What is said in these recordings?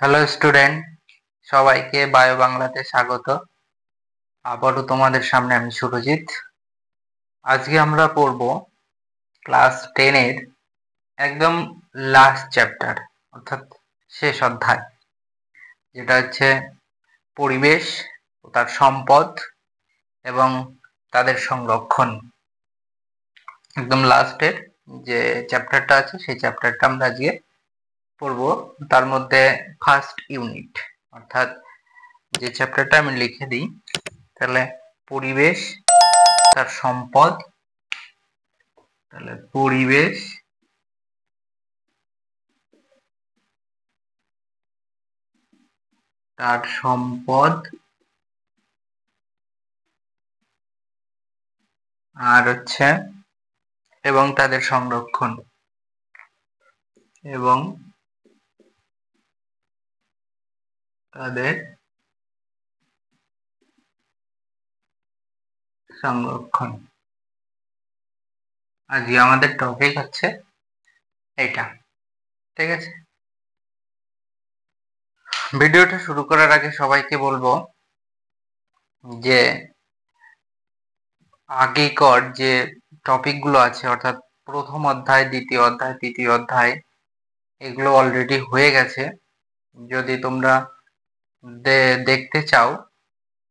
Hello student, সবাইকে bio বাংলাতে স্বাগত। আবারও তোমাদের সামনে আমি সুরজিৎ। আজকে আমরা পড়ব ক্লাস 10 এর একদম লাস্ট চ্যাপ্টার, অর্থাৎ শেষ অধ্যায়, যেটা হচ্ছে পরিবেশ ও তার সম্পদ এবং তাদের সংরক্ষণ। একদম লাস্টের যে চ্যাপ্টারটা আছে সেই চ্যাপ্টারটা আমরা আজকে পড়ব। তার মধ্যে ফার্স্ট ইউনিট, অর্থাৎ যে চ্যাপ্টারটা আমি লিখে দিই, তাহলে পরিবেশ তার সম্পদ, তাহলে পরিবেশ তার সম্পদ আর হচ্ছে এবং তাদের সংরক্ষণ এবং তাদের সংরক্ষণ। আজকে আমাদের টপিক হচ্ছে এটা, ঠিক আছে। ভিডিওটা শুরু করার আগে সবাইকে বলবো যে আগেকার যে টপিকগুলো আছে, অর্থাৎ প্রথম অধ্যায়, দ্বিতীয় অধ্যায়, তৃতীয় অধ্যায়, এগুলো অলরেডি হয়ে গেছে। যদি তোমরা দেখতে চাও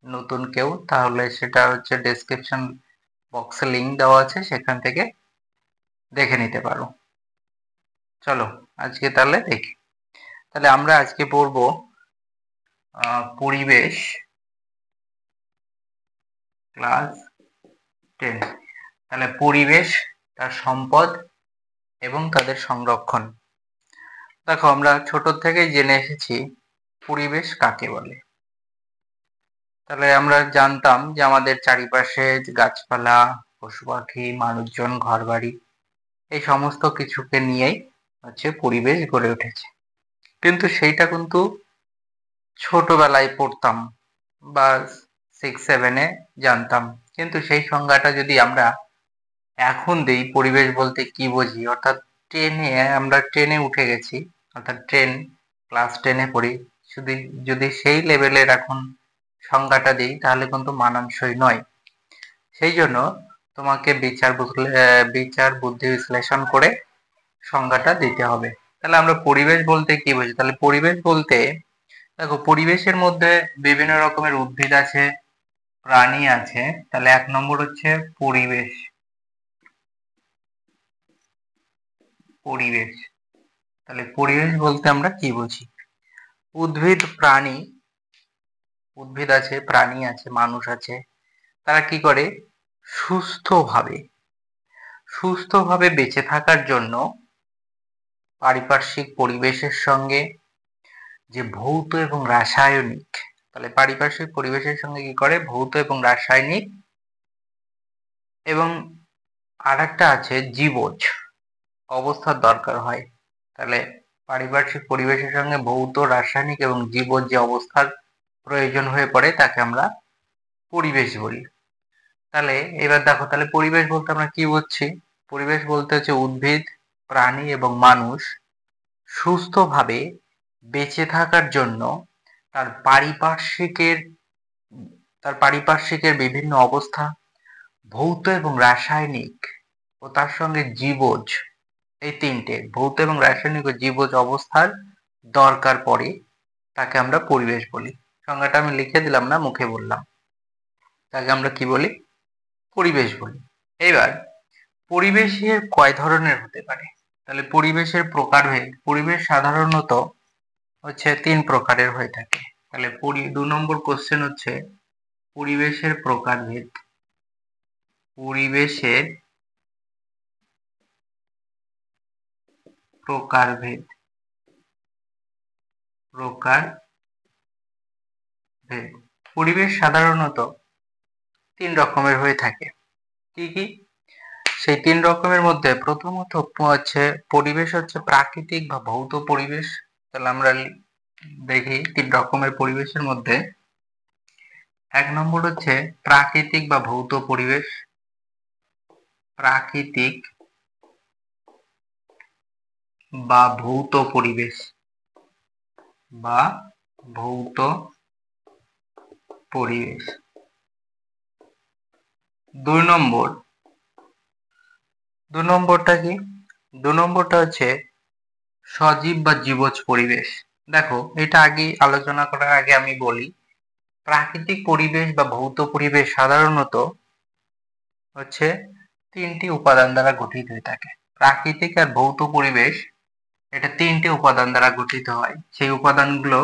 নতুন কেউ, তাহলে সেটা হচ্ছে ডেসক্রিপশন বক্সে লিংক দেওয়া আছে, সেখান থেকে দেখে নিতে পারো। চলো আজকে তাহলে দেখি। তাহলে আমরা আজকে পড়ব পরিবেশ, ক্লাস 10। তাহলে পরিবেশ তার সম্পদ এবং তাদের সংরক্ষণ। দেখো, আমরা ছোট থেকেই জেনে এসেছি পরিবেশ কাকে বলে। তাহলে আমরা জানতাম যে আমাদের চারিপাশে গাছপালা, পশু পাখি, মানুষজন, ঘরবাড়ি, এই সমস্ত কিছুকে নিয়েই হচ্ছে পরিবেশ গড়ে উঠেছে। কিন্তু সেইটা কিন্তু ছোটবেলায় পড়তাম বা 6-7-এ জানতাম, কিন্তু সেই সংজ্ঞাটা যদি আমরা এখন দেই, পরিবেশ বলতে কি বুঝি, অর্থাৎ আমরা ট্রেনে উঠে গেছি, অর্থাৎ ক্লাস 10-এ পড়ি, শুধু যদি সেই লেভেলের এখন সংজ্ঞাটা দিই তাহলে কিন্তু মানানসই নয়। সেই জন্য তোমাকে বিচার বুদ্ধি বিশ্লেষণ করে সংজ্ঞাটা দিতে হবে। তাহলে আমরা পরিবেশ বলতে কি বুঝি? তাহলে পরিবেশ বলতে, দেখো, পরিবেশের মধ্যে বিভিন্ন রকমের উদ্ভিদ আছে, প্রাণী আছে। তাহলে 1 নম্বর হচ্ছে পরিবেশ। পরিবেশ, তাহলে পরিবেশ বলতে আমরা কি বুঝি? উদ্ভিদ আছে, প্রাণী আছে, মানুষ আছে। তারা কি করে? সুস্থভাবে সুস্থভাবে বেঁচে থাকার জন্য পারিপার্শ্বিক পরিবেশের সঙ্গে যে ভৌত এবং রাসায়নিক, তাহলে পারিপার্শ্বিক পরিবেশের সঙ্গে কি করে? ভৌত এবং রাসায়নিক, এবং আরেকটা আছে জীবজ অবস্থার দরকার হয়। তাহলে পারিপার্শ্বিক পরিবেশের সঙ্গে ভৌত, রাসায়নিক এবং জীবজ যে অবস্থার প্রয়োজন হয়ে পড়ে তাকে আমরা পরিবেশ বলি। তাহলে এবার দেখো, তাহলে পরিবেশ বলতে আমরা কি বুঝছি? পরিবেশ বলতে হচ্ছে উদ্ভিদ, প্রাণী এবং মানুষ সুস্থভাবে বেঁচে থাকার জন্য তার পারিপার্শ্বিকের বিভিন্ন অবস্থা, ভৌত এবং রাসায়নিক ও তার সঙ্গে জীবজ, এই তিনটে ভৌত এবং রাসায়নিক ও জীবজ অবস্থার দরকার পড়ে, তাকে আমরা পরিবেশ বলি। সংজ্ঞাটা আমি লিখে দিলাম না, মুখে বললাম। তাকে আমরা কি বলি? পরিবেশ বলি। এবার পরিবেশের কয় ধরনের হতে পারে? তাহলে পরিবেশের প্রকারভেদ, পরিবেশ সাধারণত হচ্ছে 3 প্রকারের হয়ে থাকে। তাহলে 2 নম্বর কোশ্চেন হচ্ছে পরিবেশের প্রকারভেদ। পরিবেশের প্রকারভেদ পরিবেশ সাধারণত 3 রকমের হয়ে থাকে। কি কি? সেই 3 রকমের মধ্যে প্রথমত হচ্ছে পরিবেশ হচ্ছে প্রাকৃতিক বা ভৌত পরিবেশ। তাহলে আমরা দেখি 3 রকমের পরিবেশের মধ্যে 1 নম্বর হচ্ছে প্রাকৃতিক বা ভৌত পরিবেশ। প্রাকৃতিক বা ভৌত পরিবেশ। বা ভৌত পরিবেশ। 2 নম্বরটা কি? 2 নম্বরটা হচ্ছে সজীব বা জীবজ পরিবেশ। দেখো, এটা আগে আলোচনা করার আগে আমি বলি, প্রাকৃতিক পরিবেশ বা ভৌত পরিবেশ সাধারণত হচ্ছে 3টি উপাদান দ্বারা গঠিত হয়ে থাকে। প্রাকৃতিক আর ভৌত পরিবেশ এটা 3টে উপাদান দ্বারা গঠিত হয়। সেই উপাদানগুলো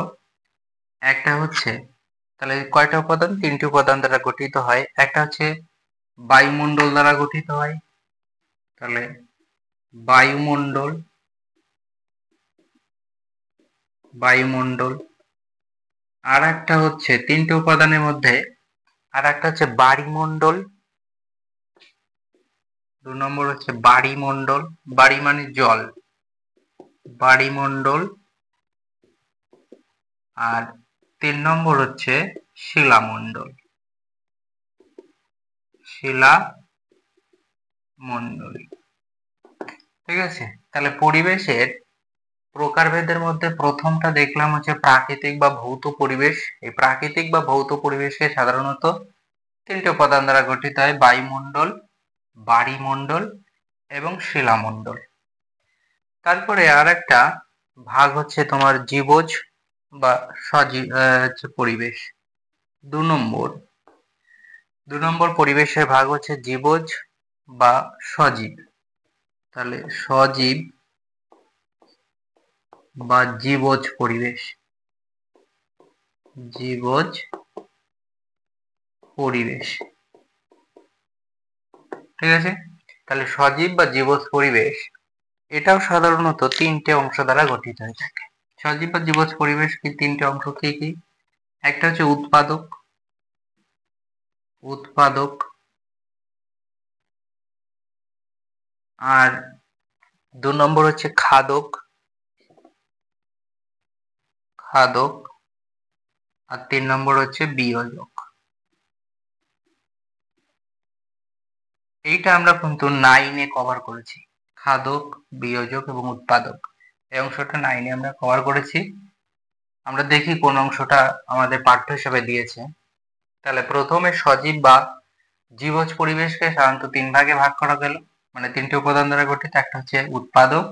একটা হচ্ছে, তাহলে কয়টা উপাদান? 3টি উপাদান দ্বারা গঠিত হয়। একটা হচ্ছে বায়ুমণ্ডল দ্বারা গঠিত হয়, তাহলে বায়ুমণ্ডল, আর একটা হচ্ছে 3টে উপাদানের মধ্যে আর একটা হচ্ছে বাড়িমণ্ডল। 2 নম্বর হচ্ছে বাড়িমণ্ডল, বাড়ি মানে জল, বাড়িমণ্ডল। আর 3 নম্বর হচ্ছে শিলামণ্ডল, ঠিক আছে। তাহলে পরিবেশের প্রকারভেদের মধ্যে প্রথমটা দেখলাম হচ্ছে প্রাকৃতিক বা ভৌত পরিবেশ। এই প্রাকৃতিক বা ভৌত পরিবেশকে সাধারণত 3টে উপাদান দ্বারা গঠিত হয়: বায়ুমণ্ডল, বাড়িমণ্ডল এবং শিলামণ্ডল। তারপরে আর একটা ভাগ হচ্ছে তোমার জীবজ বা সজীব পরিবেশ। 2 নম্বর পরিবেশের ভাগ হচ্ছে জীবজ বা সজীব। তাহলে সজীব বা জীবজ পরিবেশ, ঠিক আছে। তাহলে সজীব বা জীবজ পরিবেশ এটাও সাধারণত 3টে অংশ দ্বারা গঠিত হয়ে থাকে। সজীব বা জীবজ পরিবেশ কি 3টে অংশ কি কি? একটা হচ্ছে উৎপাদক, আর 2 নম্বর হচ্ছে খাদক, আর 3 নম্বর হচ্ছে বিয়োজক। এইটা আমরা কিন্তু 9-এ কভার করেছি। খাদক, বিয়োজক এবং উৎপাদক, এই অংশটা 9-এ আমরা কভার করেছি। আমরা দেখি কোন অংশটা আমাদের পাঠ্য হিসেবে দিয়েছে। তাহলে প্রথমে সজীব বা জীবজ পরিবেশকে সাধারণত 3 ভাগে ভাগ করা গেল, মানে 3টে উপাদান দ্বারা গঠিত। একটা হচ্ছে উৎপাদক,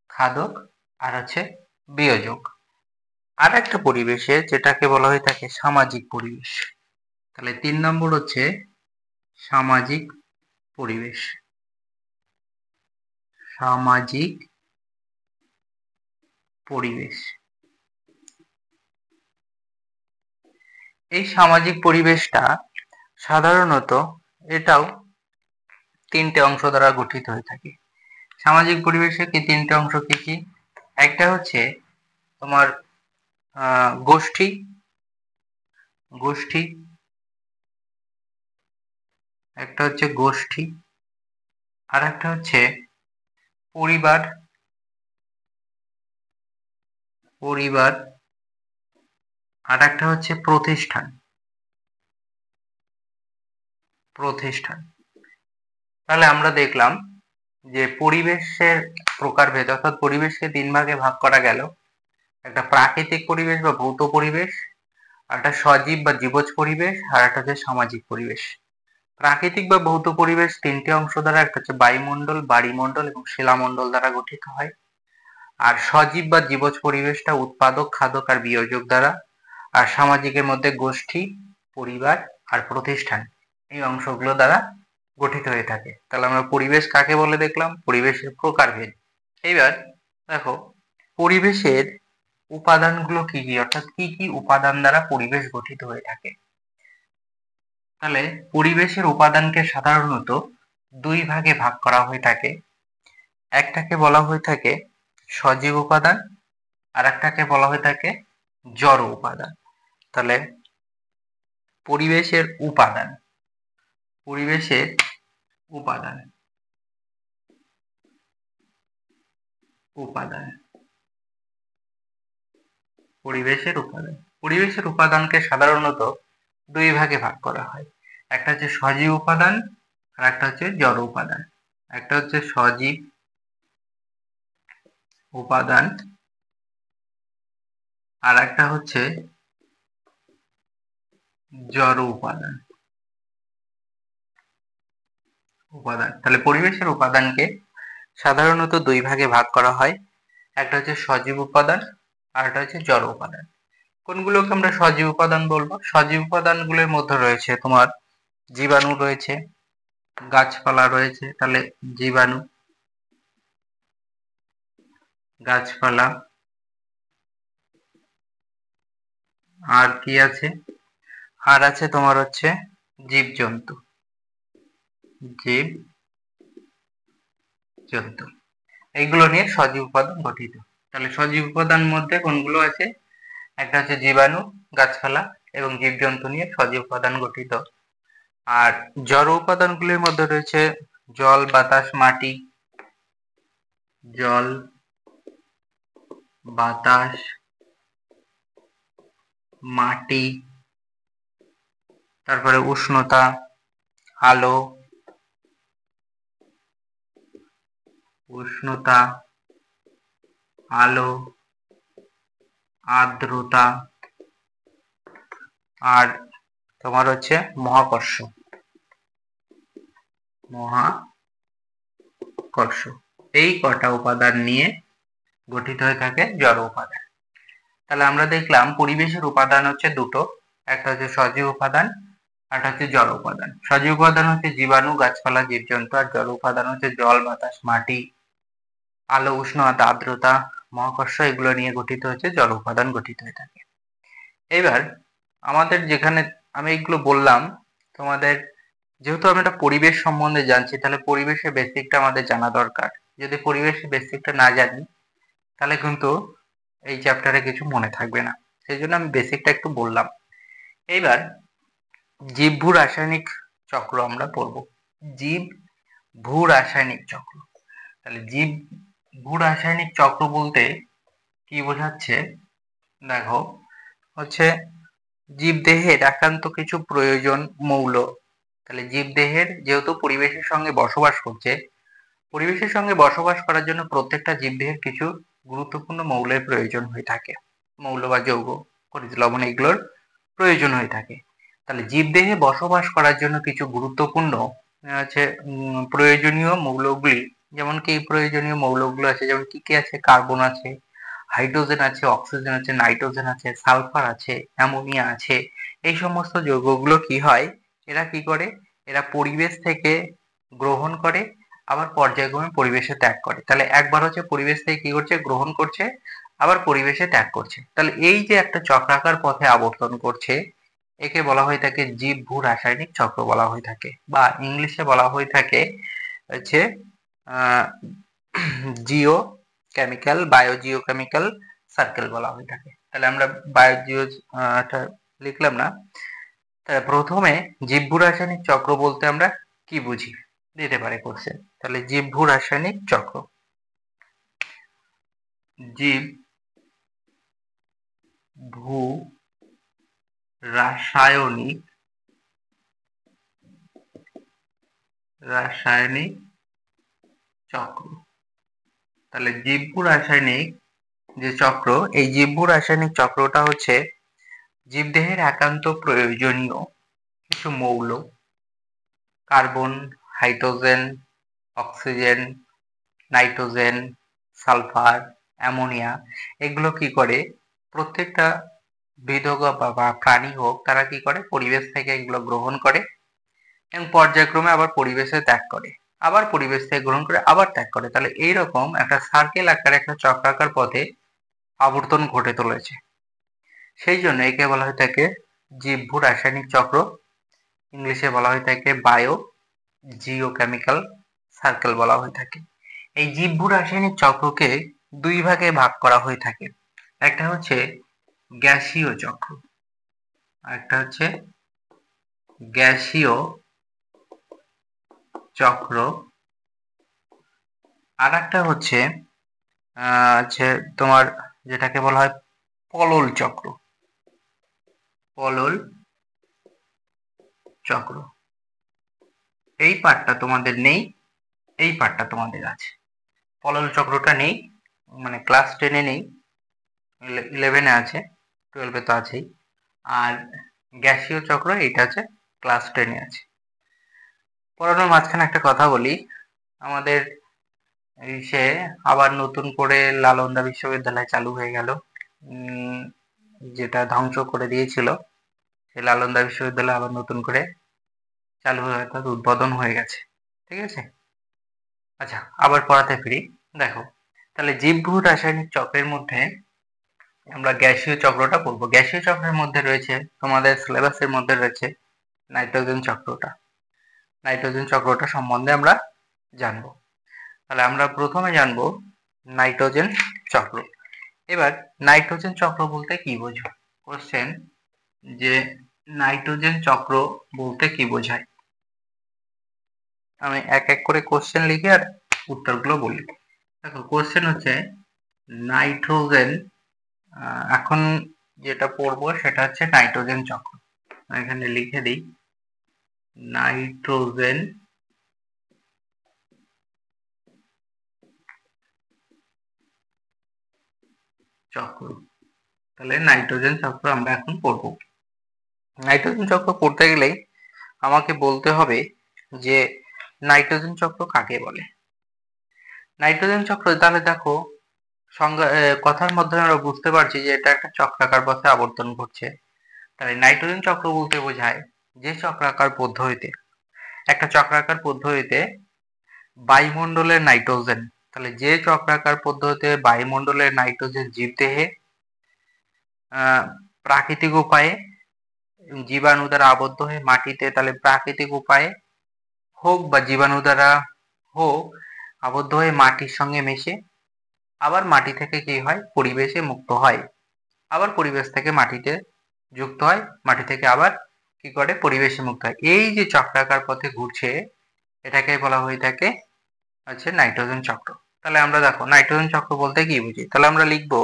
খাদক আর হচ্ছে বিয়োজক। আর একটা পরিবেশে যেটাকে বলা হয়ে থাকে সামাজিক পরিবেশ। তাহলে 3 নম্বর হচ্ছে সামাজিক পরিবেশ, এই সামাজিক পরিবেশটা সাধারণত এটাও 3টে অংশ দ্বারা গঠিত হয়ে থাকে। সামাজিক পরিবেশে কি 3টে অংশ কি কি? একটা হচ্ছে তোমার গোষ্ঠী, একটা হচ্ছে গোষ্ঠী, আর একটা হচ্ছে পরিবার, আর একটা হচ্ছে প্রতিষ্ঠান। তাহলে আমরা দেখলাম যে পরিবেশের প্রকারভেদ, অর্থাৎ পরিবেশকে 3 ভাগে ভাগ করা গেল। একটা প্রাকৃতিক পরিবেশ বা ভৌত পরিবেশ, একটা সজীব বা জীবজ পরিবেশ, আর একটা হচ্ছে সামাজিক পরিবেশ। প্রাকৃতিক বা ভৌত পরিবেশ 3টে অংশ দ্বারা, একটা হচ্ছে বায়ুমণ্ডল, বাড়িমণ্ডল এবং শিলামণ্ডল দ্বারা গঠিত হয়। আর সজীব বা জীবজ পরিবেশটা উৎপাদক, খাদক আর বিয়োজক দ্বারা। আর সামাজিকের মধ্যে গোষ্ঠী, পরিবার আর প্রতিষ্ঠান, এই অংশগুলো দ্বারা গঠিত হয়ে থাকে। তাহলে আমরা পরিবেশ কাকে বলে দেখলাম, পরিবেশের প্রকারভেদ। এইবার দেখো পরিবেশের উপাদানগুলো কি কি, অর্থাৎ কি কি উপাদান দ্বারা পরিবেশ গঠিত হয়ে থাকে। তাহলে পরিবেশের উপাদানকে সাধারণত 2 ভাগে ভাগ করা হয়ে থাকে। একটাকে বলা হয়ে থাকে সজীব উপাদান, আর একটাকে বলা হয়ে থাকে জড় উপাদান। তাহলে পরিবেশের উপাদান, পরিবেশের উপাদানকে সাধারণত 2 ভাগে ভাগ করা হয়। একটা হচ্ছে সজীব উপাদান, আর একটা হচ্ছে জড় উপাদান। একটা হচ্ছে সজীব উপাদান, আর একটা হচ্ছে জড় উপাদান। তাহলে পরিবেশের উপাদানকে সাধারণত দুই ভাগে ভাগ করা হয়। একটা হচ্ছে সজীব উপাদান আর একটা হচ্ছে জড় উপাদান। কোনগুলোকে আমরা সজীব উপাদান বলবো? সজীব উপাদানগুলোর মধ্যে রয়েছে তোমার জীবাণু রয়েছে, গাছপালা রয়েছে, তাহলে জীবাণু, গাছপালা, আর কি আছে? আর আছে তোমার হচ্ছে জীবজন্তু। জীবজন্তু এইগুলো নিয়ে সজীব উপাদান গঠিত। তাহলে সজীব উপাদান মধ্যে কোনগুলো আছে? একটা হচ্ছে জীবাণু, গাছপালা এবং জীবজন্তু নিয়ে সজীব উপাদান গঠিত। আর জড় উপাদানগুলির মধ্যে রয়েছে জল, বাতাস, মাটি। জল, বাতাস, মাটি, তারপরে উষ্ণতা, আলো, আর্দ্রতা, আর তোমার হচ্ছে মহাকর্ষ। এই কটা উপাদান নিয়ে গঠিত হয়ে থাকে জড় উপাদান। তাহলে আমরা দেখলাম পরিবেশের উপাদান হচ্ছে দুটো, একটা হচ্ছে সজীব উপাদান আর একটা হচ্ছে জড় উপাদান। সজীব উপাদান হচ্ছে জীবাণু, গাছপালা, জীবজন্তু, আর জড় উপাদান হচ্ছে জল, বাতাস, মাটি, আলো, উষ্ণতা, আর্দ্রতা, মহাকর্ষ। এগুলো নিয়ে গঠিত হচ্ছে জড় উপাদান গঠিত হয়ে থাকে। এবার আমাদের যেখানে আমি এগুলো বললাম, তোমাদের যেহেতু আমি একটা পরিবেশ সম্বন্ধে জানছি, তাহলে পরিবেশের বেসিকটা আমাদের জানা দরকার। যদি পরিবেশের বেসিকটা না জানি তাহলে কিন্তু এই চ্যাপ্টারে কিছু মনে থাকবে না, সেই জন্য আমি বেসিকটা একটু বললাম। এইবার জীব ভূ রাসায়নিক চক্র আমরা পড়বো। জীব ভূ রাসায়নিক চক্র। তাহলে জীব ভূ রাসায়নিক চক্র বলতে কি বোঝাচ্ছে? দেখো, হচ্ছে জীবদেহের একান্ত কিছু প্রয়োজন মৌল। তাহলে জীবদেহের যেহেতু পরিবেশের সঙ্গে বসবাস করছে, পরিবেশের সঙ্গে বসবাস করার জন্য প্রত্যেকটা জীবদেহের কিছু গুরুত্বপূর্ণ মৌলের প্রয়োজন হয়ে থাকে। মৌল বা যৌগ, খনিজ লবণ, এগুলোর প্রয়োজন হয়ে থাকে। তাহলে জীবদেহে বসবাস করার জন্য কিছু গুরুত্বপূর্ণ আছে প্রয়োজনীয় মৌলগুলি। যেমন কি প্রয়োজনীয় মৌলগুলো আছে, যেমন কি কি আছে? কার্বন আছে, হাইড্রোজেন আছে, অক্সিজেন আছে, নাইট্রোজেন আছে, সালফার আছে, অ্যামোনিয়া আছে। এই সমস্ত যৌগগুলো কি হয়? এরা কি করে? এরা পরিবেশ থেকে গ্রহণ করে, আবার পর্যায়ক্রমে পরিবেশে ত্যাগ করে। তাহলে একবার হচ্ছে পরিবেশ থেকে কি করছে? গ্রহণ করছে, আবার পরিবেশে ত্যাগ করছে। তাহলে এই যে একটা চক্রাকার পথে আবর্তন করছে, একে বলা হয়ে থাকে জীব ভূ রাসায়নিক চক্র বলা হয়ে থাকে, বা ইংলিশে বলা হয়ে থাকে হচ্ছে জিও কেমিক্যাল, বায়োজিও কেমিক্যাল সার্কেল বলা হয়ে থাকে। তাহলে আমরা বায়োজিও লিখলাম না। তাহলে প্রথমে জীব ভূ রাসায়নিক চক্র বলতে আমরা কি বুঝি? দিতে পারে কোশ্চেন। তাহলে জীব ভূ রাসায়নিক চক্র, জীব ভূ রাসায়নিক চক্র। তাহলে জীবভূ রাসায়নিক যে চক্র, এই জীবভূ রাসায়নিক চক্রটা হচ্ছে জীবদেহের একান্ত প্রয়োজনীয় কিছু মৌল, carbon, hydrogen, oxygen, nitrogen, sulphur, ammonia, এগুলো কি করে? প্রত্যেকটা উদ্ভিদ হোক বা প্রাণী হোক, তারা কি করে? পরিবেশ থেকে এগুলো গ্রহণ করে এবং পর্যায়ক্রমে আবার পরিবেশে ত্যাগ করে, আবার পরিবেশ থেকে গ্রহণ করে, আবার ত্যাগ করে। তাহলে এইরকম একটা সার্কেল আকারে, একটা চক্রাকার পথে আবর্তন ঘটে চলেছে। সেই জন্য একে বলা হয়ে থাকে জীবভূ রাসায়নিক চক্র। ইংলিশে বলা হয়ে থাকে বায়ো জিওকেমিক্যাল সার্কেল বলা হয়ে থাকে। এই জীবভূ রাসায়নিক চক্রকে দুই ভাগে ভাগ করা হয়ে থাকে। একটা হচ্ছে গ্যাসীয় চক্র, আর একটা হচ্ছে গ্যাসীয় চক্র, আর একটা হচ্ছে তোমার যেটাকে বলা হয় পলল চক্র। পলল চক্র, এই পার্টটা তোমাদের নেই, এই পার্টটা তোমাদের আছে। পলল চক্রটা নেই, মানে ক্লাস 10-এ নেই, 11-এ আছে, 12-এ তো আছেই। আর গ্যাসীয় চক্র এটা আছে ক্লাস 10-এ আছে। পড়ানোর মাঝখানে একটা কথা বলি, আমাদের সে আবার নতুন করে নালন্দা বিশ্ববিদ্যালয় চালু হয়ে গেল, যেটা ধ্বংস করে দিয়েছিল সেই নালন্দা বিশ্ববিদ্যালয় আবার নতুন করে চালু হয়ে অর্থাৎ উদ্বোধন হয়ে গেছে। ঠিক আছে, আচ্ছা আবার পড়াতে ফিরি। দেখো তাহলে জীবভূ রাসায়নিক চক্রের মধ্যে আমরা গ্যাসীয় চক্রটা পড়বো। গ্যাসীয় চক্রের মধ্যে রয়েছে, তোমাদের সিলেবাসের মধ্যে রয়েছে নাইট্রোজেন চক্রটা। নাইট্রোজেন চক্রটা সম্বন্ধে আমরা জানবো। তাহলে আমরা প্রথমে জানবো নাইট্রোজেন চক্র। এবার নাইট্রোজেন চক্র বলতে কি বোঝো? কোশ্চেন যে নাইট্রোজেন চক্র বলতে কি বোঝায়? আমি এক এক করে কোশ্চেন লিখে আর উত্তরগুলো বলি। দেখো কোশ্চেন হচ্ছে নাইট্রোজেন, এখন যেটা পড়বো সেটা হচ্ছে নাইট্রোজেন চক্র। এখানে লিখে দিই নাইট্রোজেন চক্র। তাহলে নাইট্রোজেন চক্র আমরা এখন পড়বো। নাইট্রোজেন চক্র পড়তে গেলেই আমাকে বলতে হবে যে নাইট্রোজেন চক্র কাকে বলে। নাইট্রোজেন চক্র, তাহলে দেখো সংজ্ঞা কথার মাধ্যমে আমরা বুঝতে পারছি যে এটা একটা চক্রাকার পথে আবর্তন ঘটছে। তাহলে নাইট্রোজেন চক্র বলতে বোঝায় যে চক্রাকার পদ্ধতিতে, একটা চক্রাকার পদ্ধতিতে বায়ুমণ্ডলের নাইট্রোজেন, তাহলে যে চক্রাকার পদ্ধতিতে বায়ুমণ্ডলের নাইট্রোজেন জীবদেহে প্রাকৃতিক উপায়ে জীবাণু দ্বারা আবদ্ধ হয়ে মাটিতে, তাহলে প্রাকৃতিক উপায়ে হোক বা জীবাণু দ্বারা হোক আবদ্ধ হয়ে মাটির সঙ্গে মিশে আবার মাটি থেকে কি হয় পরিবেশে মুক্ত হয়, আবার পরিবেশ থেকে মাটিতে যুক্ত হয়, মাটি থেকে আবার কি করে পরিবেশে মুক্ত হয়। এই যে চক্রাকার পথে ঘুরছে এটাকে বলা হয়ে থাকে হচ্ছে নাইট্রোজেন চক্র। তাহলে আমরা দেখো নাইট্রোজেন চক্র বলতে কি বুঝি, তাহলে আমরা লিখবো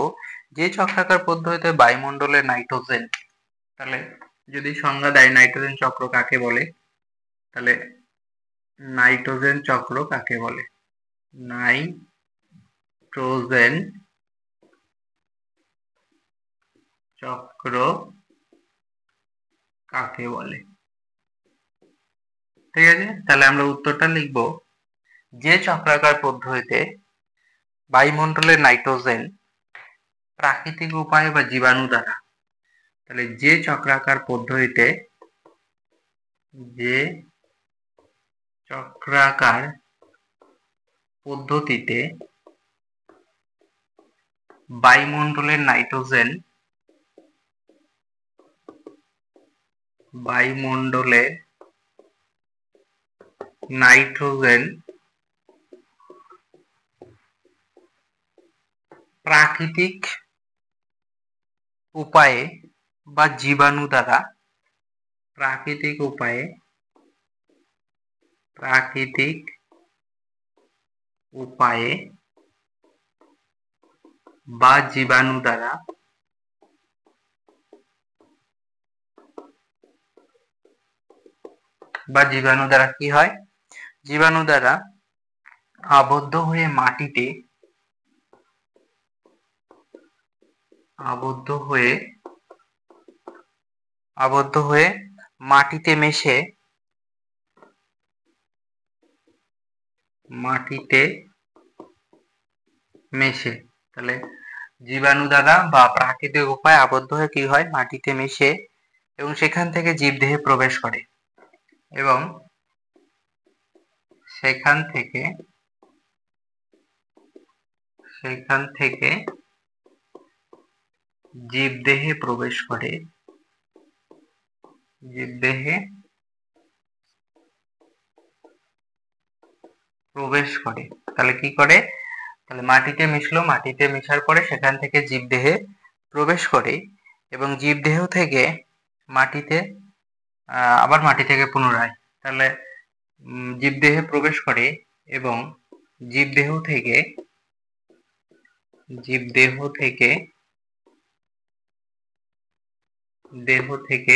যে চক্রাকার পদ্ধতিতে বায়ুমণ্ডলের নাইট্রোজেন, তাহলে যদি সংজ্ঞা দেয় নাইট্রোজেন চক্র কাকে বলে, তাহলে নাইট্রোজেন চক্র কাকে বলে, নাইট্রোজেন চক্র কাকে বলে। ঠিক আছে, তাহলে আমরা উত্তরটা লিখব যে চক্রাকার পদ্ধতিতে বায়ুমণ্ডলের নাইট্রোজেন প্রাকৃতিক উপায়ে বা জীবাণু দ্বারা, তাহলে যে চক্রাকার পদ্ধতিতে, যে চক্রাকার পদ্ধতিতে বায়ুমণ্ডলের নাইট্রোজেন, বায়ুমণ্ডলে নাইট্রোজেন প্রাকৃতিক উপায়ে বা জীবাণু দ্বারা, প্রাকৃতিক উপায়ে, প্রাকৃতিক উপায়ে বা জীবাণু দ্বারা, বা জীবাণু দ্বারা কি হয়, জীবাণু দ্বারা আবদ্ধ হয়ে মাটিতে, আবদ্ধ হয়ে মাটিতে মিশে, মাটিতে মিশে, তাহলে জীবাণু দ্বারা বা প্রাকৃতিক উপায়ে আবদ্ধ হয়ে কি হয় মাটিতে মিশে এবং সেখান থেকে জীবদেহে প্রবেশ করে এবং সেখান থেকে জীবদেহে প্রবেশ করে, জীবদেহে প্রবেশ করে। তাহলে কি করে, তাহলে মাটিতে মিশলো, মাটিতে মিশার পরে সেখান থেকে জীবদেহে প্রবেশ করে এবং জীবদেহ থেকে মাটিতে আবার মাটি থেকে পুনরায়, তাহলে জীবদেহে প্রবেশ করে এবং জীবদেহ থেকে দেহ থেকে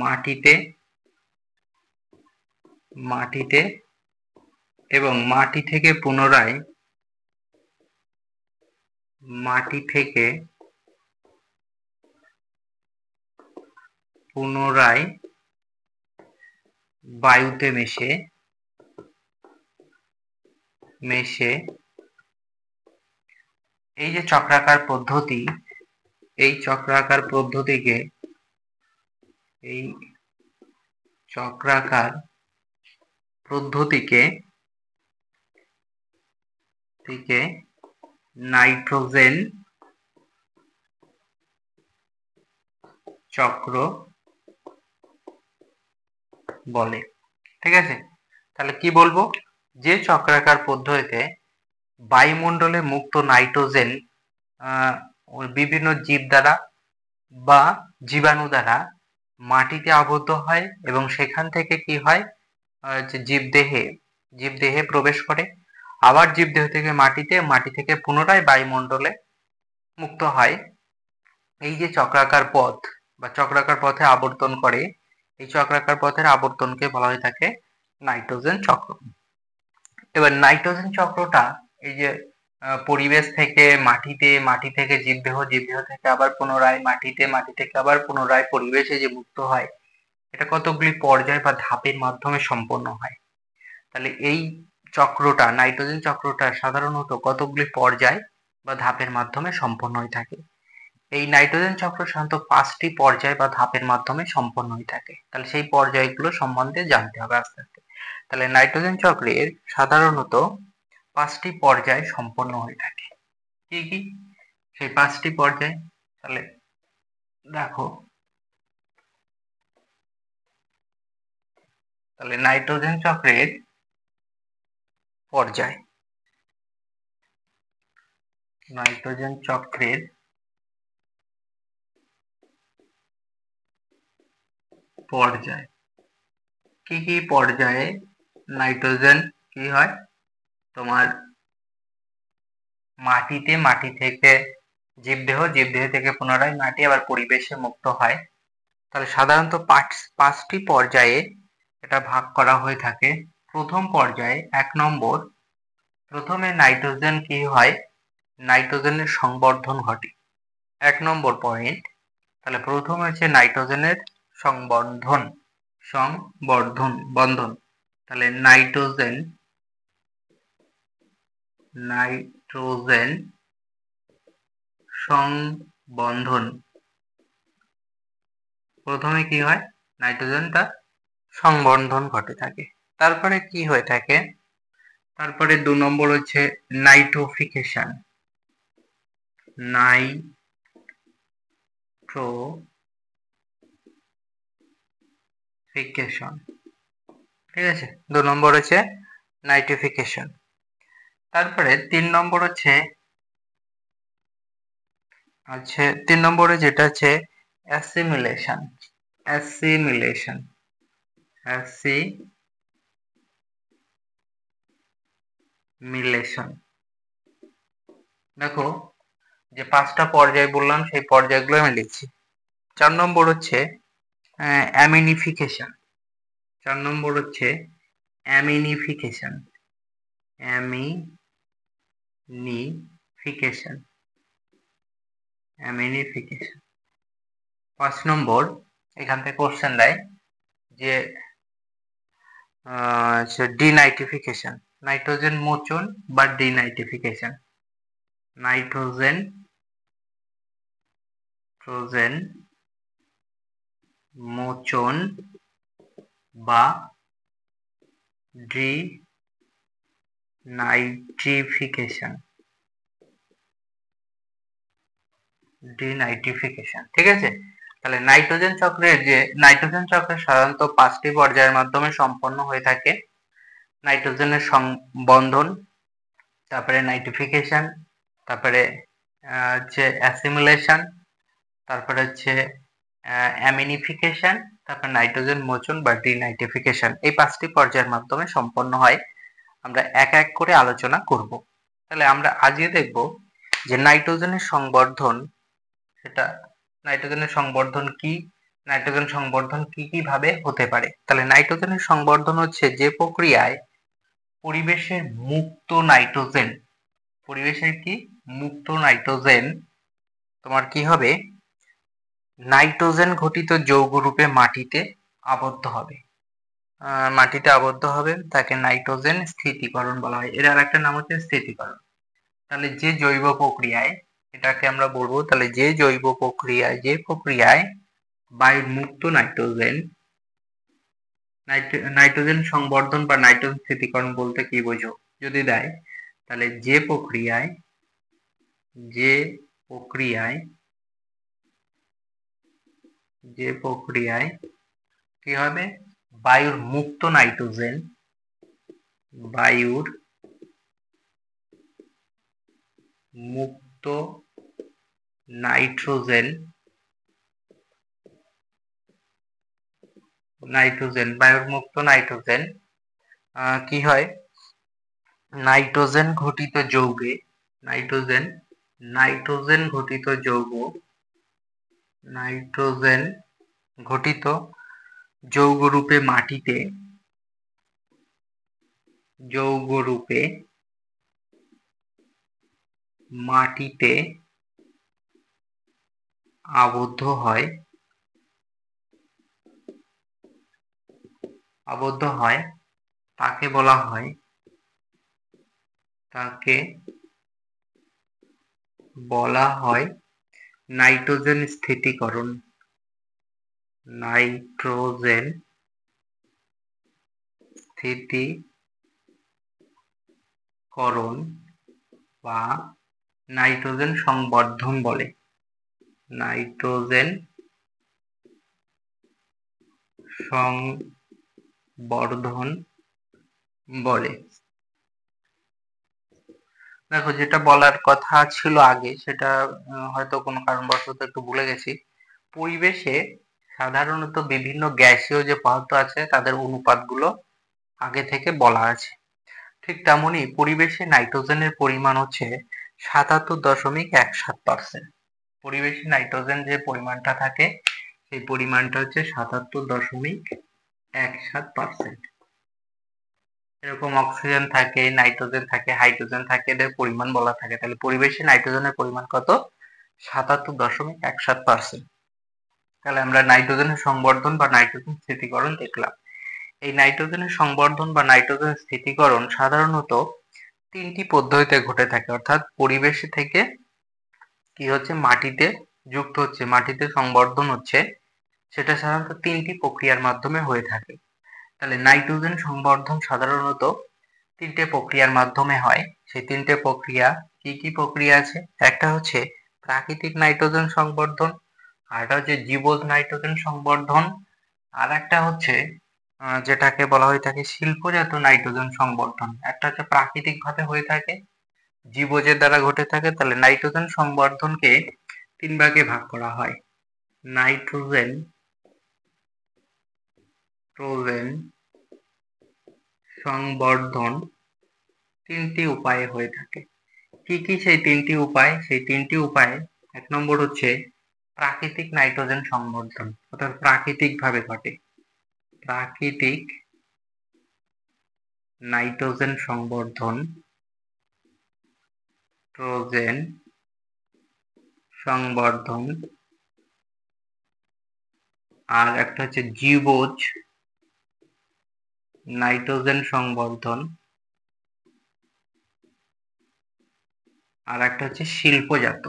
মাটিতে এবং মাটি থেকে পুনরায় পুনরায় বায়ুতে মেশে এই যে চক্রাকার পদ্ধতি, এই চক্রাকার পদ্ধতিকে নাইট্রোজেন চক্র বলে। ঠিক আছে, তাহলে কি বলবো, যে চক্রাকার পদ্ধতিতে বায়ুমণ্ডলে মুক্ত নাইট্রোজেন বিভিন্ন জীব দ্বারা বা জীবাণু দ্বারা মাটিতে আবদ্ধ হয় এবং সেখান থেকে কি হয়, যে জীবদেহে প্রবেশ করে, আবার জীবদেহ থেকে মাটি থেকে পুনরায় বায়ুমণ্ডলে মুক্ত হয়। এই যে চক্রাকার পথ বা চক্রাকার পথে আবর্তন করে, এই চক্রাকার পথের আবর্তনকে বলা হয়ে থাকে নাইট্রোজেন চক্র। এবার নাইট্রোজেন চক্রটা এই যে পরিবেশ থেকে মাটি থেকে জীবদেহ থেকে আবার পুনরায় মাটি থেকে আবার পুনরায় পরিবেশে যে মুক্ত হয়, এটা কতগুলি পর্যায় বা ধাপের মাধ্যমে সম্পন্ন হয়। তাহলে এই চক্রটা, নাইট্রোজেন চক্রটা সাধারণত কতগুলি পর্যায় বা ধাপের মাধ্যমে সম্পন্ন হয়ে থাকে। এই নাইট্রোজেন চক্র সাধারণত 5টি পর্যায় বা ধাপের মাধ্যমে সম্পন্ন হয়ে থাকে। তাহলে সেই পর্যায়গুলো সম্বন্ধে জানতে হবে আস্তে আস্তে। তাহলে নাইট্রোজেন চক্রের সাধারণত 5টি পর্যায় সম্পন্ন হয়ে থাকে। কি কি সেই 5টি পর্যায়? তাহলে দেখো, তাহলে নাইট্রোজেন চক্রের পর্যায়, নাইট্রোজেন চক্রের পর্যায়, কি কি পর্যায়ে নাইট্রোজেন কি হয়, তোমার মাটি থেকে জীবদেহ থেকে পুনরায় মাটি আবার পরিবেশে মুক্ত হয়। তাহলে সাধারণত 5টি পর্যায়ে এটা ভাগ করা হয়ে থাকে। প্রথম পর্যায়ে 1 নম্বর, প্রথমে নাইট্রোজেন কি হয়, নাইট্রোজেনের সংবর্ধন ঘটে। 1 নম্বর পয়েন্ট, তাহলে প্রথম হচ্ছে নাইট্রোজেনের বন্ধন। তাহলে নাইট্রোজেন সংবন্ধন, প্রথমে কি হয়, নাইট্রোজেনটা সংবন্ধন ঘটে থাকে। তারপরে কি হয়ে থাকে, তারপরে 2 নম্বর হচ্ছে নাইট্রোফিকেশন। ঠিক আছে, 2 নম্বর হচ্ছে নাইট্রিফিকেশন। তারপরে 3 নম্বর হচ্ছে 3 নম্বরে যেটা হচ্ছে অ্যাসিমিলেশন। দেখো, যে 5টা পর্যায় বললাম সেই পর্যায়গুলো আমি লিখছি। 4 নম্বর হচ্ছে অ্যামিনিফিকেশন। 4 নম্বর হচ্ছে অ্যামিনিফিকেশন। 5 নম্বর, এখান থেকে কোশ্চেন দেয় যে ডিনাইট্রিফিকেশন, নাইট্রোজেন মোচন বা ডিনাইট্রিফিকেশন। নাইট্রোজেন মোচন বা ডিনাইট্রিফিকেশন। ঠিক আছে, তাহলে নাইট্রোজেন চক্রের সাধারণত 5টি পর্যায়ের মাধ্যমে সম্পন্ন হয়ে থাকে। নাইট্রোজেনের সংবন্ধন, তারপরে নাইট্রিফিকেশন, তারপরে হচ্ছে অ্যাসিমিলেশন, তারপরে হচ্ছে অ্যামিনিফিকেশন, তারপর নাইট্রোজেন মোচন বা ডিনাইট্রিফিকেশন। এই 5টি পর্যায়ের মাধ্যমে সম্পন্ন হয়। আমরা এক এক করে আলোচনা করব। তাহলে আমরা আজকে দেখব যে নাইট্রোজেনের সংবর্ধন, সেটা নাইট্রোজেনের সংবর্ধন কি, নাইট্রোজেন সংবর্ধন কি কি ভাবে হতে পারে। তাহলে নাইট্রোজেনের সংবর্ধন হচ্ছে যে প্রক্রিয়ায় পরিবেশের মুক্ত নাইট্রোজেন তোমার কি হবে, নাইট্রোজেন ঘটিত যৌগরূপে মাটিতে আবদ্ধ হবে। মাটিতে আবদ্ধ হবে তাকে নাইট্রোজেন স্থিতিকরণ বলা হয়। এর আর একটা নাম হচ্ছে স্থিতিকরণ। তাহলে যে জৈব প্রক্রিয়ায়, এটাকে আমরা বলবো, তাহলে যে জৈব প্রক্রিয়ায়, যে প্রক্রিয়ায় বায়ুর মুক্ত নাইট্রোজেন সংবর্ধন বা নাইট্রোজেন স্থিতিকরণ বলতে কি বোঝো যদি দেয়, তাহলে যে প্রক্রিয়ায় কি হবে, বায়ুর মুক্ত নাইট্রোজেন বায়ুর মুক্ত নাইট্রোজেন কি হয়, নাইট্রোজেন ঘটিত যৌগরূপে মাটিতে আবদ্ধ হয় তাকে বলা হয় নাইট্রোজেন স্থিতিকরণ। বা নাইট্রোজেন সংবর্ধন বলে। দেখো, যেটা বলার কথা ছিল আগে সেটা হয়তো কোনো কারণবশত একটু ভুলে গেছি। পরিবেশে সাধারণত বিভিন্ন গ্যাসীয় যে পদার্থ আছে তাদের অনুপাতগুলো আগে থেকে বলা আছে। ঠিক তেমনি পরিবেশে নাইট্রোজেনের পরিমাণ হচ্ছে 77.17%। পরিবেশে নাইট্রোজেন যে পরিমাণটা থাকে সেই পরিমাণটা হচ্ছে 77.17%। এরকম অক্সিজেন থাকে, নাইট্রোজেন থাকে, হাইড্রোজেন থাকে, এদের পরিমাণ বলা থাকে। তাহলে পরিবেশে নাইট্রোজেনের পরিমাণ কত? 77.17%। তাহলে আমরা নাইট্রোজেনের সংবর্ধন বা নাইট্রোজেন স্থিতিকরণ দেখলাম। এই নাইট্রোজেনের সংবর্ধন বা নাইট্রোজেন স্থিতিকরণ সাধারণত 3টি পদ্ধতিতে ঘটে থাকে, অর্থাৎ পরিবেশ থেকে কি হচ্ছে, মাটিতে যুক্ত হচ্ছে, মাটিতে সংবর্ধন হচ্ছে, সেটা সাধারণত 3টি প্রক্রিয়ার মাধ্যমে হয়ে থাকে। তাহলে নাইট্রোজেন সংবর্ধন সাধারণত 3টে প্রক্রিয়ার মাধ্যমে হয়। সেই 3টে প্রক্রিয়া কি কি প্রক্রিয়া আছে? একটা হচ্ছে প্রাকৃতিক নাইট্রোজেন সংবর্ধন, আরেকটা হচ্ছে জীবজ নাইট্রোজেন সংবর্ধন, আর একটা হচ্ছে যেটাকে বলা হয়ে থাকে শিল্পজাত নাইট্রোজেন সংবর্ধন। একটা হচ্ছে প্রাকৃতিক ভাবে হয়ে থাকে, জীবজের দ্বারা ঘটে থাকে। তাহলে নাইট্রোজেন সংবর্ধনকে 3 ভাগে ভাগ করা হয়। নাইট্রোজেন সংবর্ধন 3টি উপায়ে হয়ে থাকে। কি কি সেই 3টি উপায়? সেই 3টি উপায়ে 1 নম্বর হচ্ছে প্রাকৃতিক নাইট্রোজেন সংবর্ধন, অর্থাৎ প্রাকৃতিক ভাবে ঘটে। প্রাকৃতিক নাইট্রোজেন সংবর্ধন, আর একটা হচ্ছে জীবজ নাইট্রোজেন সংবর্ধন, আর একটা হচ্ছে শিল্পজাত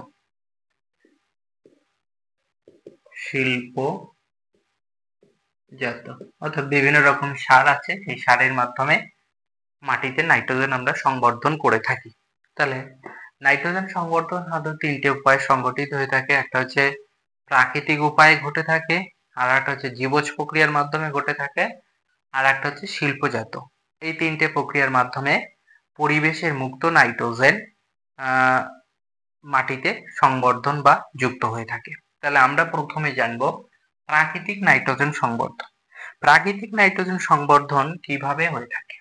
অর্থাৎ বিভিন্ন রকম সার আছে, সেই সারের মাধ্যমে মাটিতে নাইট্রোজেন আমরা সংবর্ধন করে থাকি। তাহলে নাইট্রোজেন সংবর্ধন সাধারণত 3টে উপায়ে সংগঠিত হয়ে থাকে। একটা হচ্ছে প্রাকৃতিক উপায়ে ঘটে থাকে, আর একটা হচ্ছে জীবজ প্রক্রিয়ার মাধ্যমে ঘটে থাকে, আর একটা হচ্ছে শিল্পজাত। এই 3টে প্রক্রিয়ার মাধ্যমে পরিবেশের মুক্ত নাইট্রোজেন মাটিতে সংবর্ধন বা যুক্ত হয়ে থাকে। তাহলে আমরা প্রথমে জানবো প্রাকৃতিক নাইট্রোজেন সংবর্ধন। প্রাকৃতিক নাইট্রোজেন সংবর্ধন কিভাবে হয়ে থাকে?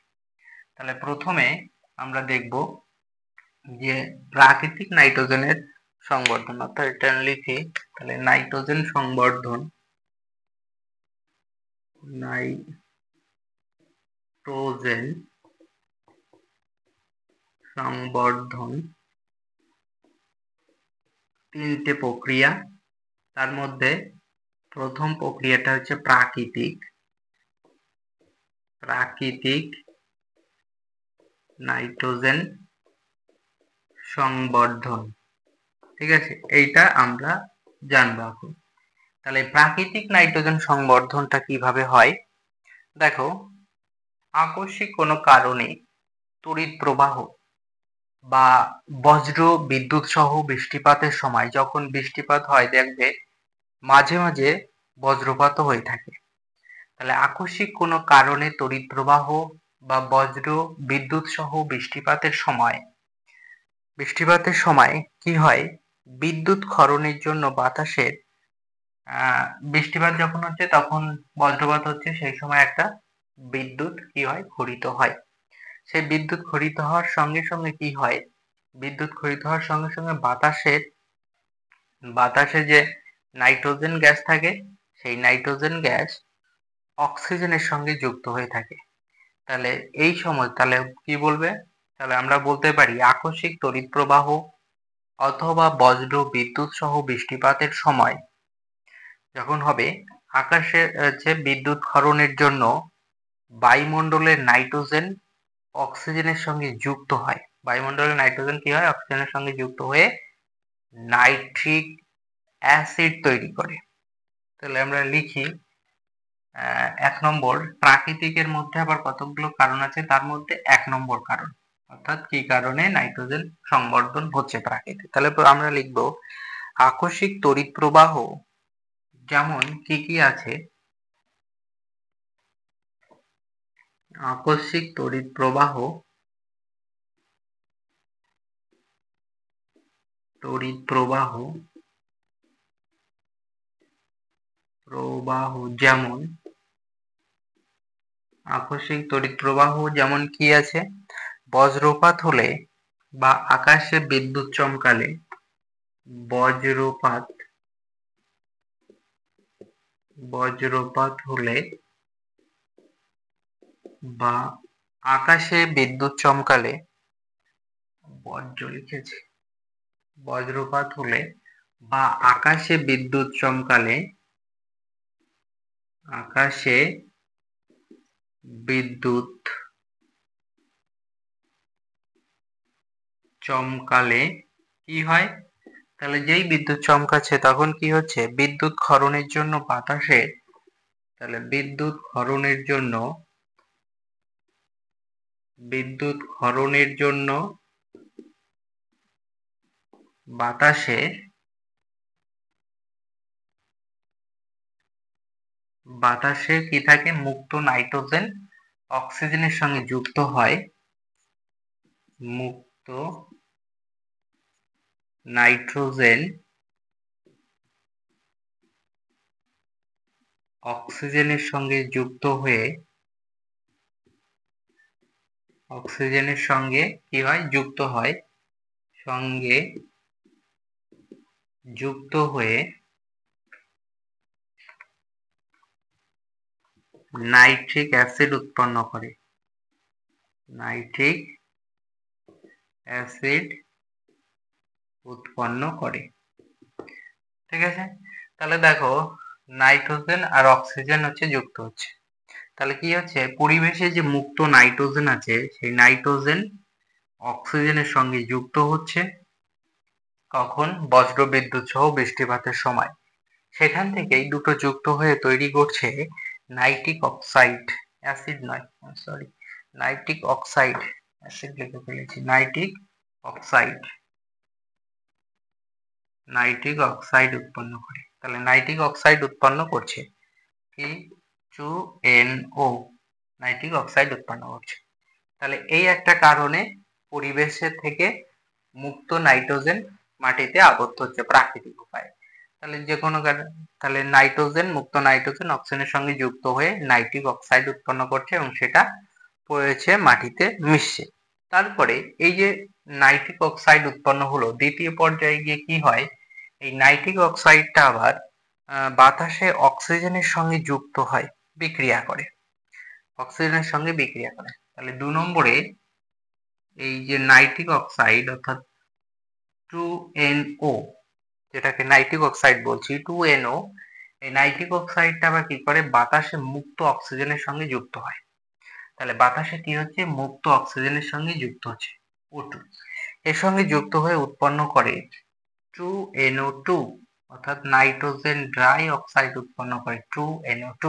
তাহলে প্রথমে আমরা দেখব যে প্রাকৃতিক নাইট্রোজেনের সংবর্ধন, অর্থাৎ এটা লিখি, তাহলে নাইট্রোজেন সংবর্ধন, তিনটে প্রক্রিয়া তার মধ্যে প্রথম প্রক্রিয়াটা হচ্ছে প্রাকৃতিক নাইট্রোজেন সংবর্ধন। ঠিক আছে, এইটা আমরা জানবো এখন। তাহলে প্রাকৃতিক নাইট্রোজেন সংবর্ধনটা কিভাবে হয়? দেখো, আকস্মিক কোনো কারণে তড়িৎ প্রবাহ বা বজ্র বিদ্যুৎ সহ বৃষ্টিপাতের সময়, যখন বৃষ্টিপাত হয় দেখবে মাঝে মাঝে বজ্রপাতও হয়ে থাকে। তাহলে আকস্মিক কোনো কারণে তড়িৎ প্রবাহ বা বজ্র বিদ্যুৎ সহ বৃষ্টিপাতের সময় কি হয়, বিদ্যুৎ ক্ষরণের জন্য বাতাসের বৃষ্টিপাত যখন হচ্ছে তখন বজ্রপাত হচ্ছে, সেই সময় একটা বিদ্যুৎ কি হয়, খরিত হয়। সেই বিদ্যুৎ খরিত হওয়ার সঙ্গে সঙ্গে কি হয়, বিদ্যুৎ খরিত হওয়ার সঙ্গে সঙ্গে বাতাসে যে নাইট্রোজেন গ্যাস থাকে, সেই নাইট্রোজেন গ্যাস অক্সিজেনের সঙ্গে যুক্ত হয়ে থাকে। তাহলে এই সময় তাহলে কি বলবে, তাহলে আমরা বলতে পারি আকস্মিক তড়িৎ প্রবাহ অথবা বজ্র বিদ্যুৎ সহ বৃষ্টিপাতের সময় যখন হবে, আকাশে যে বিদ্যুৎ ক্ষরণের জন্য বায়ুমণ্ডলের নাইট্রোজেন অক্সিজেনের সঙ্গে যুক্ত হয়। বায়ুমণ্ডলের নাইট্রোজেন কি হয়, অক্সিজেনের সঙ্গে যুক্ত হয়ে নাইট্রিক অ্যাসিড তৈরি করে। তাহলে আমরা লিখি 1 নম্বর, প্রাকৃতিকের মধ্যে আবার কতগুলো কারণ আছে, তার মধ্যে 1 নম্বর কারণ, অর্থাৎ কি কারণে নাইট্রোজেন সংবর্ধন হচ্ছে প্রাকৃতিক। তাহলে আমরা লিখব আকস্মিক তড়িৎ প্রবাহ যেমন কি কি আছে, আকস্মিক তড়িৎ প্রবাহ যেমন আকস্মিক তড়িৎ প্রবাহ যেমন কি আছে, বজ্রপাত হলে বা আকাশে বিদ্যুৎ চমকালে বজ্রপাত হলে বা আকাশে বিদ্যুৎ চমকালে বজ্রপাত হলে বা আকাশে বিদ্যুৎ চমকালে কি হয়, তাহলে যেই বিদ্যুৎ চমকাচ্ছে তখন কি হচ্ছে, বিদ্যুৎ ক্ষরণের জন্য বাতাসে, তাহলে বিদ্যুৎ ক্ষরণের জন্য বাতাসে কি থাকে, মুক্ত নাইট্রোজেন অক্সিজেনের সঙ্গে যুক্ত হয়, মুক্ত নাইট্রোজেন অক্সিজেনের সঙ্গে যুক্ত হয়ে কি হয়, যুক্ত হয়ে নাইট্রিক অ্যাসিড উৎপন্ন করে। ঠিক আছে, তাহলে দেখো নাইট্রোজেন আর অক্সিজেন হচ্ছে যুক্ত হচ্ছে। তাহলে কি হচ্ছে, পরিবেশে যে মুক্ত নাইট্রোজেন আছে, সেই নাইট্রোজেন অক্সিজেনের সঙ্গে যুক্ত হচ্ছে কখন, বজ্র বিদ্যুৎ সহ বৃষ্টিপাতের সময়। সেখান থেকেই দুটো যুক্ত হয়ে তৈরি করছে নাইট্রিক অক্সাইড, নাইট্রিক অক্সাইড উৎপন্ন করে। তাহলে নাইট্রিক অক্সাইড উৎপন্ন করছে H2NO, নাইট্রিক অক্সাইড উৎপন্ন করছে। তাহলে এই একটা কারণে পরিবেশের থেকে মুক্ত নাইট্রোজেন মাটিতে আবদ্ধ হচ্ছে প্রাকৃতিক উপায়ে। তাহলে যে কোনো তাহলে মুক্ত নাইট্রোজেন অক্সিজেনের সঙ্গে যুক্ত হয়ে নাইট্রিক অক্সাইড উৎপন্ন করছে এবং সেটা পড়েছে মাটিতে মিশছে। তারপরে এই যে নাইট্রিক অক্সাইড উৎপন্ন হলো, দ্বিতীয় পর্যায়ে গিয়ে কি হয়, এই নাইট্রিক অক্সাইডটা আবার বাতাসে অক্সিজেনের সঙ্গে যুক্ত হয়, বিক্রিয়া করে। তাহলে 2 নম্বরে এই যে নাইট্রিক অক্সাইড অর্থাৎ 2NO যেটাকে নাইট্রিক অক্সাইড বলছি 2NO, এই নাইট্রিক অক্সাইডটা আবার কি করে বাতাসে মুক্ত অক্সিজেনের সঙ্গে যুক্ত হয়। তাহলে বাতাসে কি হচ্ছে মুক্ত অক্সিজেনের সঙ্গে যুক্ত হচ্ছে O2, এর সঙ্গে যুক্ত হয়ে উৎপন্ন করে 2NO2, অর্থাৎ নাইট্রোজেন ড্রাই অক্সাইড উৎপন্ন করে 2NO2,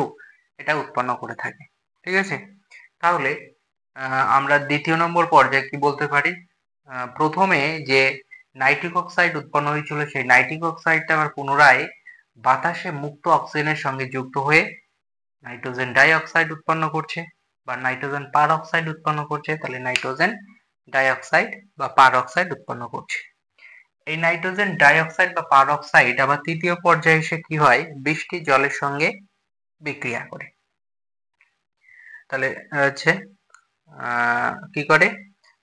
এটা উৎপন্ন করে থাকে। ঠিক আছে, তাহলে আমরা দ্বিতীয় নম্বর পর্যায়ে কি বলতে পারি, প্রথমে যে নাইট্রিক অক্সাইড উৎপন্ন হয়েছিল সেই নাইট্রিক অক্সাইডটা আবার পুনরায় বাতাসে মুক্ত অক্সিজেনের সঙ্গে যুক্ত হয়ে নাইট্রোজেন ডাই অক্সাইড উৎপন্ন করছে বা নাইট্রোজেন পার অক্সাইড উৎপন্ন করছে। তাহলে নাইট্রোজেন ডাই অক্সাইড বা পার অক্সাইড উৎপন্ন করছে। এই নাইট্রোজেন ডাই অক্সাইড বা পার অক্সাইড আবার তৃতীয় পর্যায়ে এসে কি হয় বৃষ্টি জলের সঙ্গে বিক্রিয়া করে। তাহলে হচ্ছে কি করে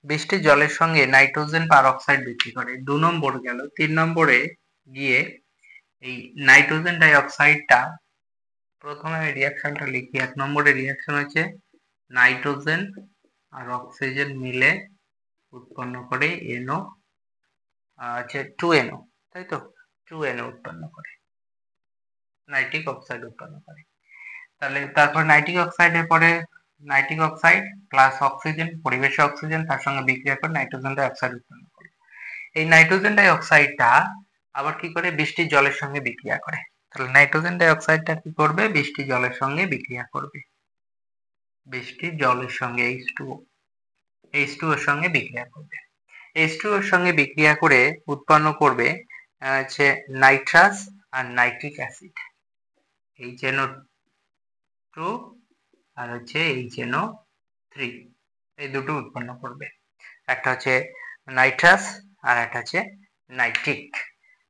বৃষ্টি জলের সঙ্গে নাইট্রোজেন পার অক্সাইড বিক্রি করে। 2 নম্বর গেল। 3 নম্বরে গিয়ে এই নাইট্রোজেন ডাই অক্সাইডটা প্রথমে রিয়াকশনটা লিখি। 1 নম্বরের রিয়াকশন হচ্ছে নাইট্রোজেন আর অক্সিজেন মিলে উৎপন্ন করে NO, হচ্ছে 2NO, তাই তো 2NO উৎপন্ন করে, নাইট্রিক অক্সাইড উৎপন্ন করে। তাহলে তারপর নাইট্রিক অক্সাইডের পরে নাইট্রিক অক্সাইড প্লাস অক্সিজেন, পরিবেশে অক্সিজেন তার সঙ্গে বিক্রিয়া করে নাইট্রোজেন ডাই অক্সাইড উৎপন্ন করে। এই নাইট্রোজেন ডাই অক্সাইডটা আবার কি করে বৃষ্টির জলের সঙ্গে বিক্রিয়া করে। তাহলে নাইট্রোজেন ডাই অক্সাইডটা কি করবে বৃষ্টির জলের সঙ্গে বিক্রিয়া করবে, বৃষ্টির জলের সঙ্গে H2O এর সঙ্গে বিক্রিয়া করবে। H2O এর সঙ্গে বিক্রিয়া করে উৎপন্ন করবে হচ্ছে নাইট্রাস আর নাইট্রিক অ্যাসিড, HNO2 আর হচ্ছে HNO3, এই দুটো উৎপন্ন করবে। একটা হচ্ছে নাইট্রাস আর একটা হচ্ছে নাইট্রিক।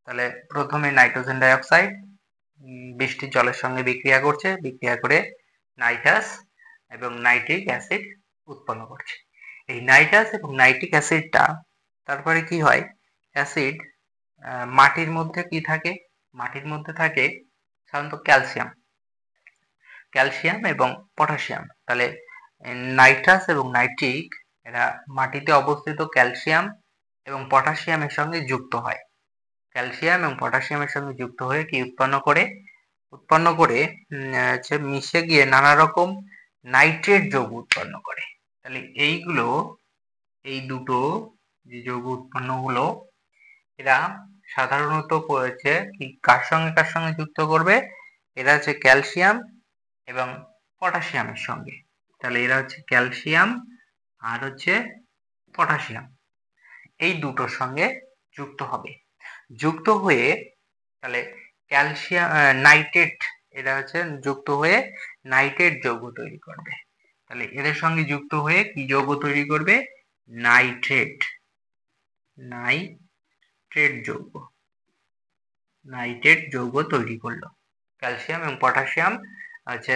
তাহলে প্রথমে নাইট্রোজেন ডাই অক্সাইড বৃষ্টির জলের সঙ্গে বিক্রিয়া করছে, বিক্রিয়া করে নাইট্রাস এবং নাইট্রিক অ্যাসিড উৎপন্ন করছে। এই নাইট্রাস এবং নাইট্রিক অ্যাসিডটা তারপরে কি হয় অ্যাসিড মাটির মধ্যে কি থাকে, মাটির মধ্যে থাকে সাধারণত ক্যালসিয়াম এবং পটাশিয়াম। তাহলে নাইট্রাস এবং নাইট্রিক এরা মাটিতে অবস্থিত ক্যালসিয়াম এবং পটাশিয়ামের সঙ্গে যুক্ত হয়। ক্যালসিয়াম এবং পটাশিয়ামের সঙ্গে যুক্ত হয়ে কি উৎপন্ন করে হচ্ছে মিশে গিয়ে নানা রকম নাইট্রেট যৌগ উৎপন্ন করে। তাহলে এই দুটো যে যৌগ উৎপন্ন হলো এরা সাধারণত হচ্ছে কি কার সঙ্গে যুক্ত করবে, এরা হচ্ছে ক্যালসিয়াম এবং পটাশিয়ামের সঙ্গে। তাহলে এরা হচ্ছে ক্যালসিয়াম আর হচ্ছে পটাশিয়াম, এই দুটোর সঙ্গে যুক্ত হবে। যুক্ত হয়ে তাহলে ক্যালসিয়াম নাইট্রেট, এরা হচ্ছে যুক্ত হয়ে নাইট্রেট যৌগ তৈরি করবে। তাহলে এদের সঙ্গে যুক্ত হয়ে কি যৌগ তৈরি করবে নাইট্রেট যৌগ তৈরি করলো। ক্যালসিয়াম এবং পটাশিয়াম হচ্ছে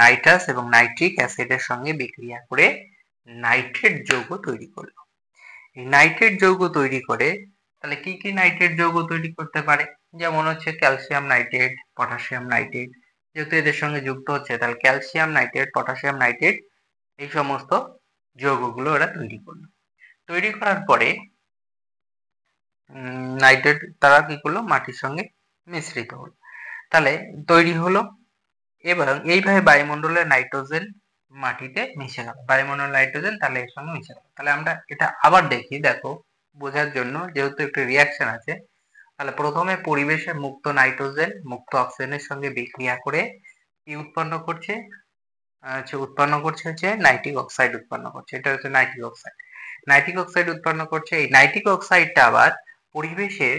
নাইট্রাস এবং নাইট্রিক অ্যাসিডের সঙ্গে বিক্রিয়া করে নাইট্রেট যৌগ তৈরি করলো। এই নাইট্রেট যৌগ তৈরি করে তাহলে কি কি নাইট্রেট যৌগ তৈরি করতে পারে, যেমন হচ্ছে ক্যালসিয়াম নাইট্রেট, পটাশিয়াম নাইট্রেট, যেহেতু এদের সঙ্গে যুক্ত হচ্ছে তাহলে ক্যালসিয়াম নাইট্রেট, পটাশিয়াম নাইট্রেট এই সমস্ত যৌগগুলো ওরা তৈরি করলো। তৈরি করার পরে নাইট্রেট তারা কি করলো মাটির সঙ্গে মিশ্রিত হলো, তাহলে তৈরি হলো। এবং এইভাবে বায়ুমণ্ডলের নাইট্রোজেন মাটিতে মিশে গেল, বায়ুমণ্ডলের নাইট্রোজেন তাহলে এর সঙ্গে মিশে গেল। তাহলে আমরা এটা আবার দেখি, দেখো বোঝার জন্য, যেহেতু একটা রিয়াকশন আছে। তাহলে প্রথমে পরিবেশে মুক্ত নাইট্রোজেন মুক্ত অক্সিজেনের সঙ্গে বিক্রিয়া করে কি উৎপন্ন করছে হচ্ছে নাইট্রিক অক্সাইড উৎপন্ন করছে। এটা হচ্ছে নাইট্রিক অক্সাইড উৎপন্ন করছে। এই নাইট্রিক অক্সাইডটা আবার পরিবেশে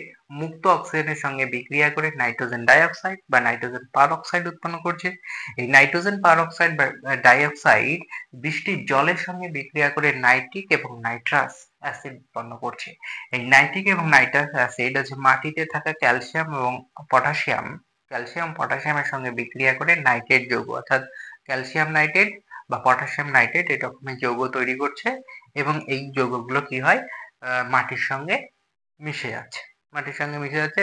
মুক্ত অক্সিজেনের সঙ্গে বিক্রিয়া করে নাইট্রোজেন ডাই অক্সাইড বা নাইট্রোজেন পার অক্সাইড উৎপন্ন করছে। এই নাইট্রোজেন পার অক্সাইড বা ডাই অক্সাইড বৃষ্টির জলের সঙ্গে বিক্রিয়া করে নাইট্রিক এবং নাইট্রাস অ্যাসিড উৎপন্ন করছে। এই নাইট্রিক এবং নাইট্রাস অ্যাসিড হচ্ছে মাটিতে থাকা ক্যালসিয়াম এবং পটাশিয়ামের সঙ্গে বিক্রিয়া করে নাইট্রেট যৌগ, অর্থাৎ ক্যালসিয়াম নাইট্রেট বা পটাশিয়াম নাইট্রেট এরকমের যৌগ তৈরি করছে। এবং এই যৌগগুলো কি হয় মাটির সঙ্গে মিশে যাচ্ছে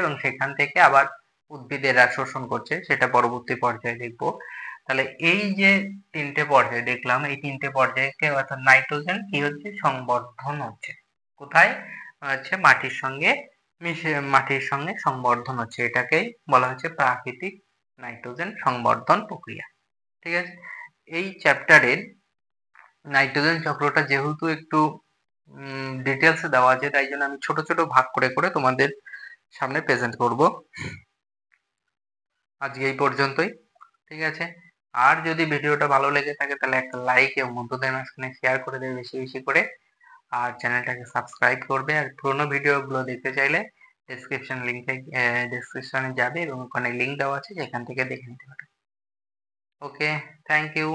এবং সেখান থেকে আবার উদ্ভিদেরা শোষণ করছে, সেটা পরবর্তী পর্যায়ে দেখব। তাহলে এই যে তিনটে পর্যায়ে দেখলাম, এই তিনটে পর্যায়কে অর্থাৎ নাইট্রোজেন কি হচ্ছে সংবর্ধন হচ্ছে, কোথায় হচ্ছে মাটির সঙ্গে মাটির সঙ্গে সংবর্ধন হচ্ছে, এটাকেই বলা হচ্ছে প্রাকৃতিক নাইট্রোজেন সংবর্ধন প্রক্রিয়া। ঠিক আছে, এই চ্যাপ্টারের নাইট্রোজেন চক্রটা যেহেতু একটু ডিটেলসে দেওয়া আছে, তাই জন্য আমি ছোট ছোট ভাগ করে করে তোমাদের সামনে প্রেজেন্ট করব। আজকে এই পর্যন্তই, ঠিক আছে। আর যদি ভিডিওটা ভালো লেগে থাকে তাহলে একটা লাইক এবং বন্ধুদের মাঝখানে শেয়ার করে দেবে বেশি বেশি করে, আর চ্যানেলটাকে সাবস্ক্রাইব করবে। আর পুরোনো ভিডিওগুলো দেখতে চাইলে ডেসক্রিপশনে যাবে এবং ওখানে লিঙ্ক দেওয়া আছে, যেখান থেকে দেখে নিতে পারো। ওকে, থ্যাংক ইউ।